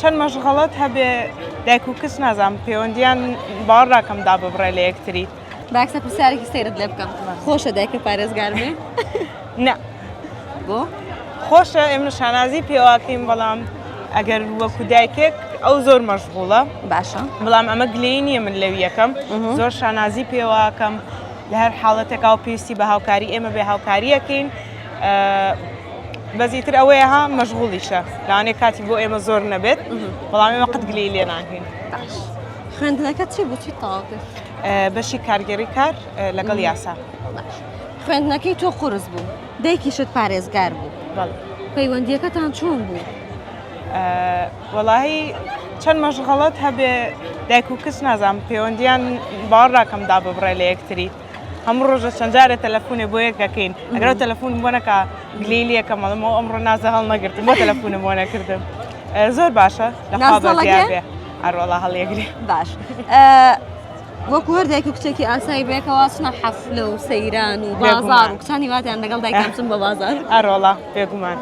چەند مەشغەڵەت هەبێ دایک و کەس نازانم پەیوەندیان باوەڕ ناکەم دا ببڕێ لە یەکتری. باکسە پرسیارێکی سەیرت لێ بکەم خۆشە دایکە پارێزگار بێ؟ نە بۆ؟ خۆشە ئێمە شانازی پێواکەین بەڵام ئەگەر وەکو دایکێک ئەو زۆر مەشغوڵە باشە بەڵام ئەمە گلەی نییە من لەو یەکەم زۆر شانازی پێواکەم لە هەر حاڵەتێکا و پێویستی بە هاوکاری ئێمە بێ هاوکاریەکەین بەزیتر ئەوەیە ها مەشغوڵیشە لەوانەیە کاتی بۆ ئێمە زۆر نەبێت بەڵام ئێمە قەت گلەی لێ ناکەین. باش خوێندنەکەت چی بوو چی تەواو کرد؟ بەشی کارگەری کار لەگەڵ یاسا. خوێندنەکەی تۆ قورس بوو دایکیشت پارێزگار بوو بەڵێ پەیوەندیەکەتان چۆن بوو؟ وەڵاهی چەند مەشغەڵەت هەبێ دایک و کەس نازانم پەیوەندیان باوەڕ ناکەم دا ببڕێ لە یەکتری هەموو ڕۆژە چەند جارێ تەلەفۆنێ بۆ یەکەکەین ئەگەر تەلەفۆن بۆ نەکا گلەی لێکەم مەڵمەوە ئەمڕۆ نازە هەڵ نەگرتم بۆ تەلەفۆنم بۆ نەکردم زۆر باشە لەخوا بەزیار بێ ئەروەڵا هەڵیەگری. باش وەکو هەر دایک و کچێکی ئاسایی بێکەوە چنە حەفلە و سەیران و بازار و کچانی واتیان لەگەڵ دایکم چن بە بازار ئەروەڵا بێگومان.